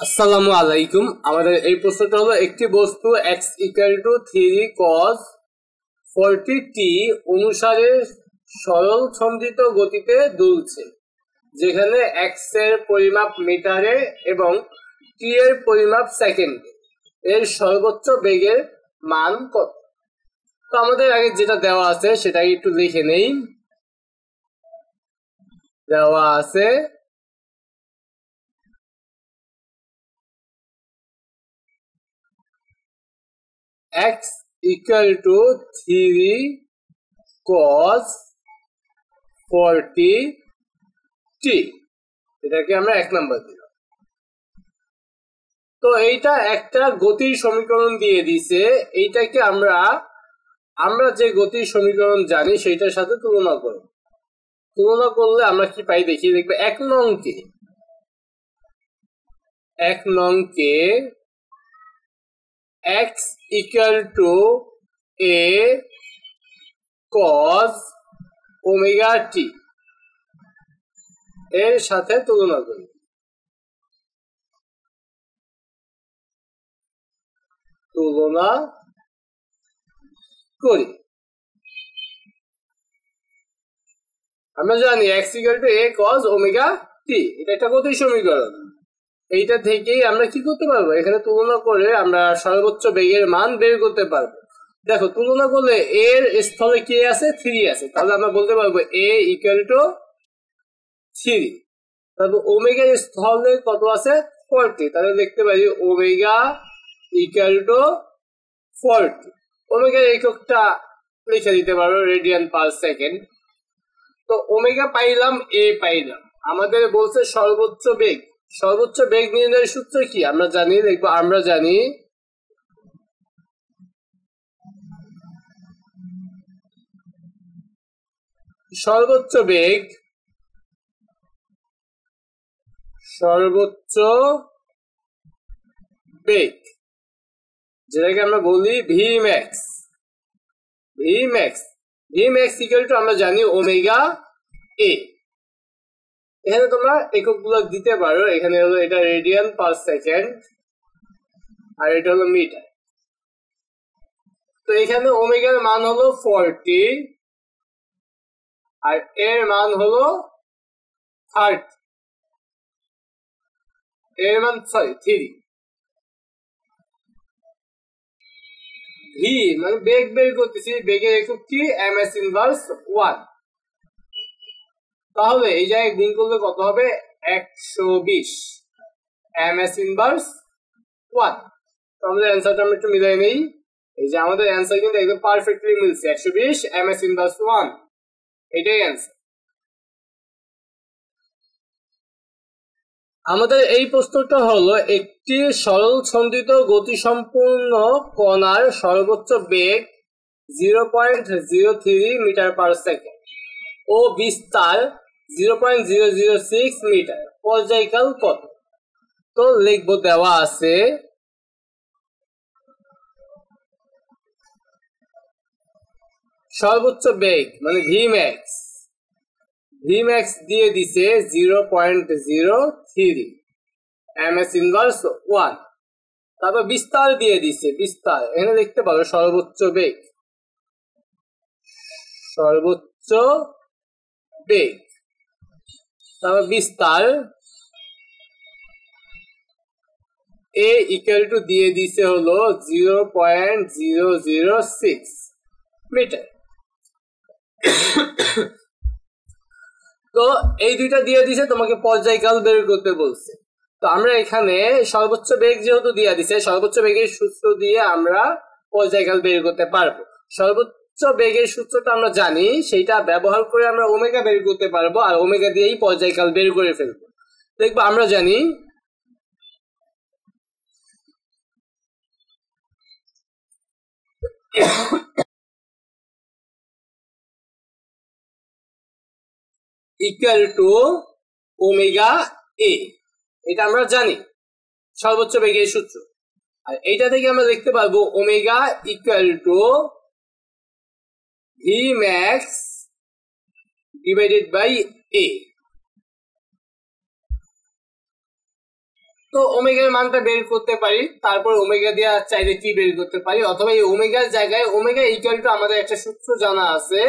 আসসালামু আলাইকুম। আমাদের এই প্রশ্নটা হলো, একটি বস্তু x = 3 cos 40t অনুসারে সরল ছন্দিত গতিতে দুলছে, যেখানে x এর পরিমাপ মিটারে এবং t এর পরিমাপ সেকেন্ডে। এর সর্বোচ্চ বেগের মান কত? তো আমাদের আগে যেটা দেওয়া আছে সেটা একটু লিখে নেই। দেওয়া আছে x = 3 cos 40t, এটাকে আমরা 1 নাম্বার দিলাম। তো এইটা একটা গতির সমীকরণ দিয়ে দিছে, এইটাকে আমরা যে গতির সমীকরণ জানি সেইটার সাথে তুলনা করব। তুলনা করলে আমরা কি পাই দেখি। দেখবে 1 নং কে x = a cos ωt এর সাথে তুলনা করি। আমরা জানি x = a cos ωt, এটা একটা গতির সমীকরণ। এইটা থেকেই আমরা কি করতে পারবো, এখানে তুলনা করে আমরা সর্বোচ্চ বেগের মান বের করতে পারবো। দেখো, তুলনা করলে এর স্থলে কি আছে, 3 আছে, তাহলে আমরা বলতে পারবো a = 3। তারপর ওমেগার স্থলে কত আছে, 40, তাহলে লিখতে পারি ওমেগা = 40। ওমেগার এককটা লিখে দিতে পারো রেডিয়ান পার সেকেন্ড। তো ওমেগা পাইলাম, এ পাইলাম। আমাদের বলছে সর্বোচ্চ বেগ। সর্বোচ্চ বেগ নির্ণয়ের সূত্র কি আমরা জানি, দেখবো আমরা জানি সর্বোচ্চ বেগ যেটাকে আমরা বলি ভিম্যাক্স। = আমরা জানি ওমেগা এ। এখানে তোমরা এককগুলো দিতে পারো, এখানে হলো এটা রেডিয়ান পার সেকেন্ড আর এটা হলো মিটার। তো এখানে ওমেগার মান হলো 40 আর এর মান হলো 30, এর মান 3। ভি মানে বেগ বের করতেছি, বেগের একক কি, ms−1। তাহলে এই জায়গায় গুণ করলে কত হবে, 120 ms−1। তো আমাদের অ্যান্সারটা আমরা একটু মিলাই নেই। এই যে আমাদের অ্যান্সার কিন্তু একদম পারফেক্টলি মিলছে, 120 ms−1, এটাই অ্যান্সার। আমাদের এই প্রশ্নটা হলো, একটি সরল ছন্দিত গতিসম্পন্ন কণার সর্বোচ্চ বেগ 0.03 মিটার পার সেকেন্ড ও বিস্তার 0.006 মিটার। পর্যায়কাল কত? তো লিখবো, দেওয়া আছে সর্বোচ্চ বেগ মানে ভিম্যাক্স দিয়ে দিছে 0.03 ms−1। তারপর বিস্তার দিয়ে দিছে, বিস্তার এখানে লিখতে পারো সর্বোচ্চ বেগ। তারপর বিস্তার a = দিয়ে দিছে হলো 0.006 মিটার। তো এই দুইটা দিয়ে দিছে, তোমাকে পর্যায়কাল বের করতে বলছে। তো আমরা এখানে সর্বোচ্চ বেগ যেহেতু দিয়ে দিছে, সর্বোচ্চ বেগের সূত্র দিয়ে আমরা পর্যায়কাল বের করতে পারবো। সর্বোচ্চ বেগের সূত্রটা আমরা জানি, সেইটা ব্যবহার করে আমরা ওমেগা বের করতে পারবো, আর ওমেগা দিয়েই পর্যায়কাল বের করে ফেলবো। দেখবো আমরা জানি = ω/a, এটা আমরা জানি সর্বোচ্চ বেগের সূত্র। আর এইটা থেকে আমরা লিখতে পারবো ω = Vmax / a। তো ওমেগার মানটা বের করতে পারি, তারপর ওমেগা দিয়ে চাইলে টি বের করতে পারি, অথবা এই ওমেগার জায়গায় ওমেগা ইকুয়াল টু আমাদের একটা সূত্র জানা আছে,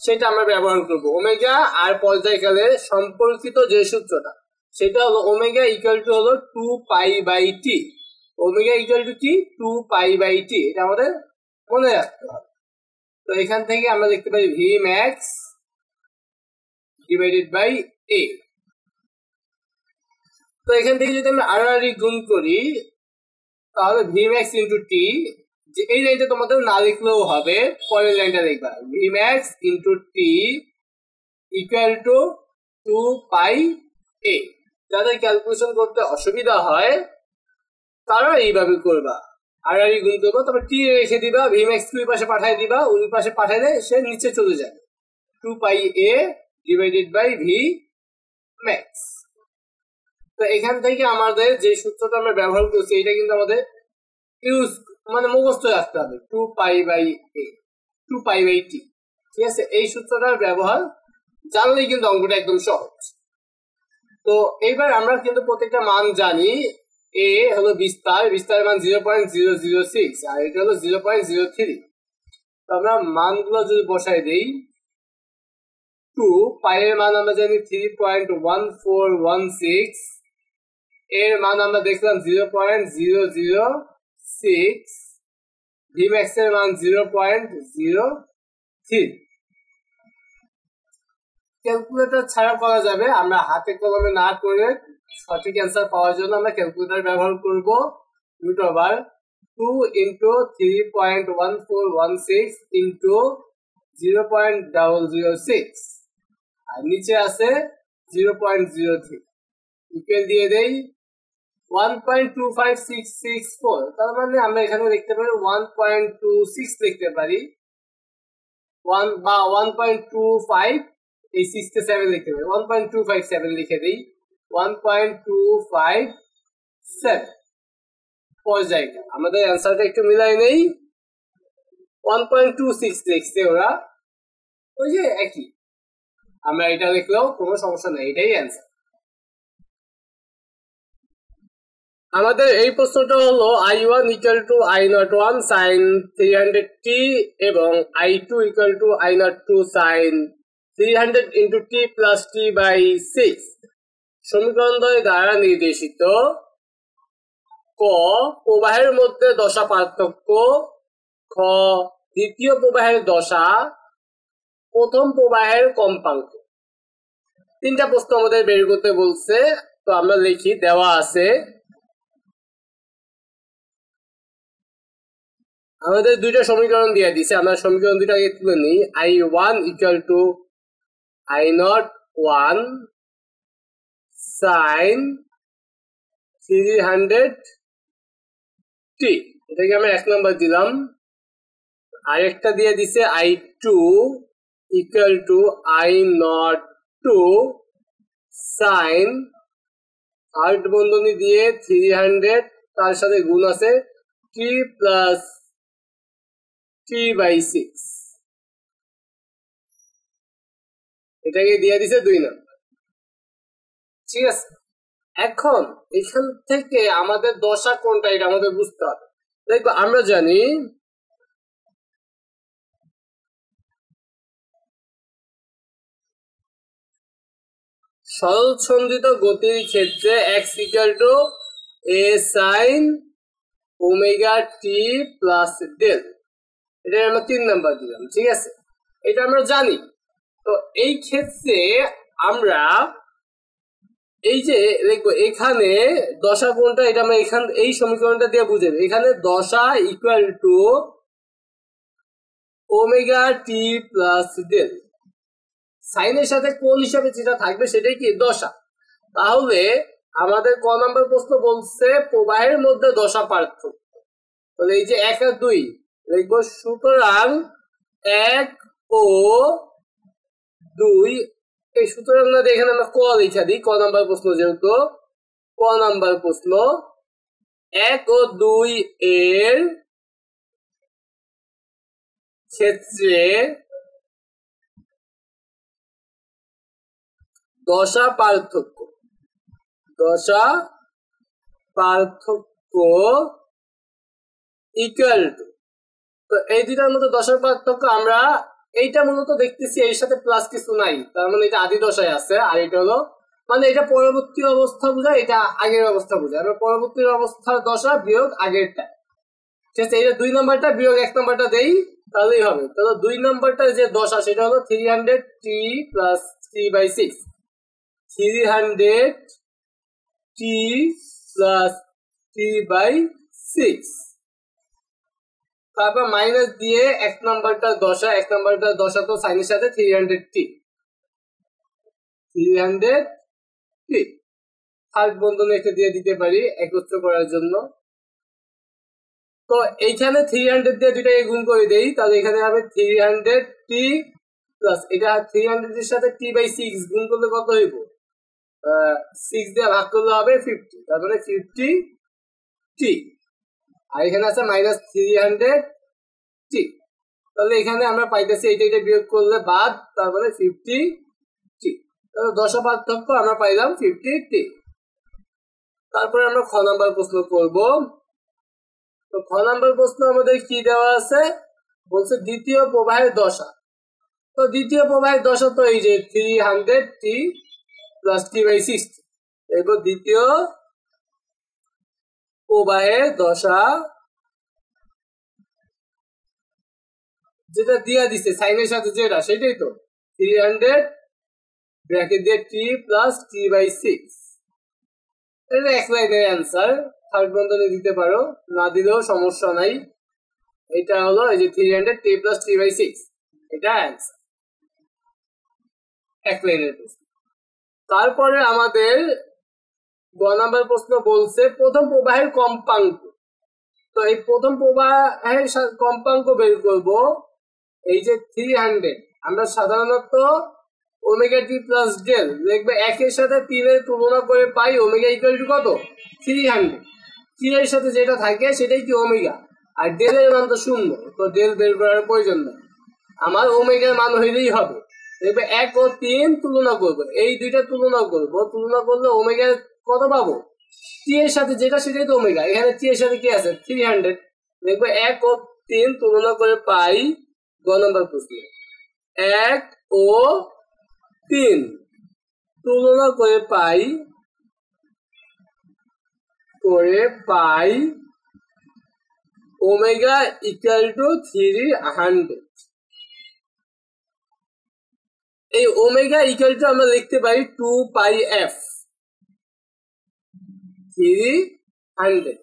সেটা আমরা ব্যবহার করব। ওমেগা আর পর্যায়কালের সম্পর্কিত যে সূত্রটা, সেটা হলো ওমেগা ইকুয়াল টু হলো 2π/t। ওমেগা ইকুয়াল টু কি? 2π/t। এটা আমাদের মনে রাখতে হবে। তো এখান থেকে আমরা লিখতে পারি ভি ম্যাক্স ডিভাইডেড বাই এ। তো এখান থেকে যদি আমরা আড়াআড়ি গুণ করি, তাহলে ভি ম্যাক্স ইন্টু টি, যে এই লাইনটা তোমাদের না লিখলেও হবে, পরের লাইনটা লিখবা V max into T equal to 2π/a। যাদের ক্যালকুলেশন করতে অসুবিধা হয় তারা এইভাবে করবা, আড়াআড়ি গুণ করবা, তবে টি রেখে দিবা, ভি ম্যাক্স ওই পাশে পাঠিয়ে দিবা, ওই পাশে পাঠাইলে সে নিচে চলে যাবে, 2π/a divided by V max. তো এখান থেকে আমাদের যে সূত্রটা আমরা ব্যবহার করছি, এটা কিন্তু আমাদের ইউজ মানে মুখস্থ রাখতে হবে, 2π/a 2π/t। ঠিক আছে, এই সূত্রটার ব্যবহার জানলেই কিন্তু অঙ্কটা একদম সহজ। তো এইবার আমরা কিন্তু প্রত্যেকটা মান জানি। এ হলো বিস্তারের মান 0.006 আর এটা হলো 0.03। তো আমরা মানগুলো যদি বসাই দেই, 2 পাইয়ের মান আমরা জানি 3.1416, এর মান আমরা দেখলাম 0.006, ভিম্যাক্স এর মান 0.03। ক্যালকুলেটর ছাড়া করা যাবে, আমরা হাতে কলমে না করে সঠিক অ্যান্সার পাওয়ার জন্য আমরা ক্যালকুলেটর ব্যবহার করব। √2 ইন্টু 3.1416 ইন্টু 0.006 আর নিচে আছে 0.03, ইকুয়াল দিয়ে দেই 1.25664। তার মানে আমরা এখানে লিখতে পারি 1.26 লিখতে পারি, 1 বা 1.25, এই 6 কে 7 লিখতে পারি, 1.257 লিখে দেই, 1.257 পর্যায়টা। আমাদের অ্যান্সারটা একটু মিলাই নেই, 1.26 লিখছে ওরা, ওই যে একই, আমরা এটা লিখলেও কোনো সমস্যা নেই, এটাই অ্যান্সার। আমাদের এই প্রশ্নটা হলো I1 equal to I01 sin 300t এবং I2 equal to I02 sin 300 into t plus t by 6 সমীকরণ দ্বারা নির্দেশিত ক প্রবাহের মধ্যে দশা পার্থক্য, খ দ্বিতীয় প্রবাহের দশা, প্রথম প্রবাহের কম্পাঙ্ক। তিনটা প্রশ্ন আমাদের বের করতে বলছে। তো আমরা লিখি, দেওয়া আছে আমাদের দুইটা সমীকরণ দিয়ে দিছে, আমরা সমীকরণ দুইটা আগে তুলে নিই। I1 equal to I01 sin 300t, এটাকে আমরা 1 নাম্বার দিলাম। আরেকটা দিয়ে দিছে I2 equal to I02 sin, art বন্ধনী দিয়ে 300, তার সাথে গুণ আছে t প্লাস t বাই 6, এটাকে দিয়ে দিছে 2 নাম্বার। ঠিক আছে, এখন এখান থেকে আমাদের দশা কোনটা এটা আমাদের বুঝতে হবে। দেখো আমরা জানি সরল সন্ধিত গতির ক্ষেত্রে x equal to a sin omega t plus del, এটা আমরা 3 নাম্বার দিলাম। ঠিক আছে, এটা আমরা জানি। তো এই ক্ষেত্রে আমরা এই যে দেখো এখানে দশা কোনটা, এটা আমরা এখান এই সমীকরণটা দিয়ে বুঝে নেব। এখানে দশা equal to omega T plus del, সাইনের সাথে কোণ হিসাবে যেটা থাকবে সেটাই কি দশা। তাহলে আমাদের ক নাম্বার প্রশ্ন বলছে প্রবাহের মধ্যে দশা পার্থক্য, তাহলে এই যে 1 আর 2 লিখবো, সুতরাং 1 ও 2, এই সুতরাং না এখানে আমরা ক লিখা দিই, ক নাম্বার প্রশ্ন যেহেতু, ক নাম্বার প্রশ্ন 1 ও 2 এর ক্ষেত্রে দশা পার্থক্য, দশা পার্থক্য ইকুয়াল টু, তো এই দুইটার মধ্যে দশার পার্থক্য আমরা এইটা মূলত দেখতেছি এর সাথে প্লাস কিছু নাই, তার মানে এটা আদি দশায় আছে, আর এটা হলো মানে এটা পরবর্তী অবস্থা বোঝায়, এটা আগের অবস্থা বোঝায়। আমরা পরবর্তী অবস্থার দশা বিয়োগ আগেরটা, ঠিক আছে। এটা 2 নম্বরটা বিয়োগ 1 নম্বরটা দেই তাহলেই হবে। তাহলে 2 নম্বরটা যে দশা সেটা হলো 300t প্লাস 3/6, 300t প্লাস 3/6, তারপর মাইনাস দিয়ে 1 নম্বরটা দশা, 1 নম্বরটা দশা তো সাইনের সাথে 300t, থার্ড বন্ধনী একটা দিয়ে দিতে পারি একত্র করার জন্য। তো এইখানে 300 দিয়ে দুইটাকে গুণ করে দেই, তাহলে এখানে হবে 300t প্লাস এটা 300 এর সাথে t/6 গুণ করলে কত হইব, 6 দিয়ে ভাগ করলে হবে 50, তারপরে 50t, আর এখানে আছে মাইনাস 300t, তাহলে এখানে আমরা পাইতেছি এইটা বিয়োগ করলে বাদ, তারপরে 50t, তাহলে দশা পার্থক্য আমরা পাইলাম 50t। তারপরে আমরা খ নাম্বার প্রশ্ন করব। তো খ নাম্বার প্রশ্ন আমাদের কি দেওয়া আছে, বলছে দ্বিতীয় প্রবাহের দশা। তো দ্বিতীয় প্রবাহের দশা তো এই যে 300t প্লাস t/6, এরপর দ্বিতীয় প্রবাহের দশা যেটা দিয়া দিছে সাইনের সাথে যেটা, সেটাই তো 300 ব্র্যাকেট দিয়ে t প্লাস t/6, এটা এক লাইনের অ্যান্সার, থার্ড বন্ধনী দিতে পারো, না দিলেও সমস্যা নাই। এটা হলো এই যে 300t প্লাস t/6, এটা অ্যান্সার, এক লাইনের প্রশ্ন। তারপরে আমাদের গ নাম্বার প্রশ্ন বলছে প্রথম প্রবাহের কম্পাঙ্ক। তো এই প্রথম প্রবাহের কম্পাঙ্ক বের করব, এই যে 300 আমরা সাধারণত ওমেগা টি প্লাস ডেল দেখবে একের সাথে 3 এর তুলনা করে পাই ওমেগা ইকুয়াল টু কত 300, 3 এর সাথে যেটা থাকে সেটাই কি ওমেগা, আর ডেল এর মান তো 0, তো ডেল বের করার প্রয়োজন নেই, আমার ওমেগার মান হইলেই হবে। দেখবে 1 ও 3 তুলনা করব, এই দুইটা তুলনা করব, তুলনা করলে ওমেগা কত পাবো, টি এর সাথে যেটা সেটাই তো ওমেগা, এখানে টি এর সাথে কি আছে 300, দেখবে 1 ও 3 তুলনা করে পাই, গ নম্বর প্রশ্ন 1 ও 3 তুলনা করে পাই ওমেগা ইকুয়াল টু 300। এই ওমেগা ইকুয়াল টু আমরা লিখতে পারি 2πf 300,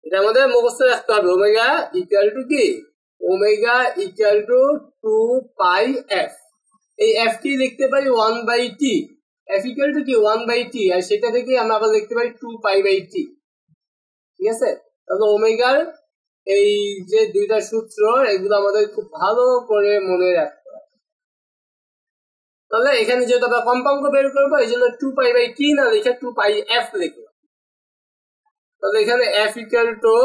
এটা আমাদের মুখস্থ রাখতে হবে। ওমেগা ইকুয়াল টু কি, ওমেগা ইকুয়াল টু 2πf, এই f কি লিখতে পারি 1/t, f ইকুয়াল টু কি 1/t, আর সেটা থেকে আমরা আবার লিখতে পারি 2π/t, ঠিক আছে। তাহলে ওমেগার এই যে দুইটা সূত্র এগুলো আমাদের খুব ভালো করে মনে রাখতে হবে। তাহলে এখানে যেহেতু আমরা কম্পাঙ্ক বের করবো এই জন্য 2π/t না লিখে 2πf লিখবো। তাহলে এখানে f equal to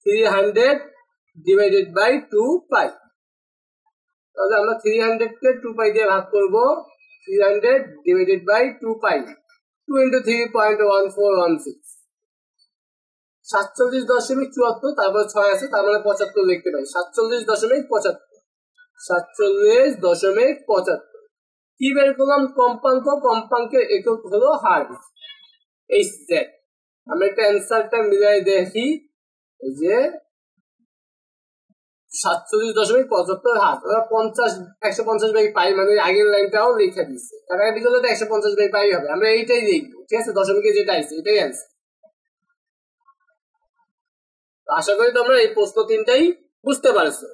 300 divided by 2π, তাহলে আমরা 300 কে 2π দিয়ে ভাগ করব, 300 ডিভাইডেড বাই 2π, 2 × 3.1416, 47.74, তারপর 6 আছে, তার মানে 75 লিখতে পারি, 47.75, 47.75। কি বের করলাম, কম্পাঙ্ক, কম্পাঙ্কের একক হলো হার্টজ, hz। আমরা একটা অ্যান্সারটা মিলাই দেখি, এই যে 47.75 হার্টজ, ওরা 150/π, মানে আগের লাইনটাও লিখে দিচ্ছে, কাটাকাটি করলে তো 150/π হবে, আমরা এইটাই লিখবো, ঠিক আছে, দশমিকে যেটা আছে এটাই অ্যান্সার। আশা করি তোমরা এই প্রশ্ন 3টাই বুঝতে পারছো।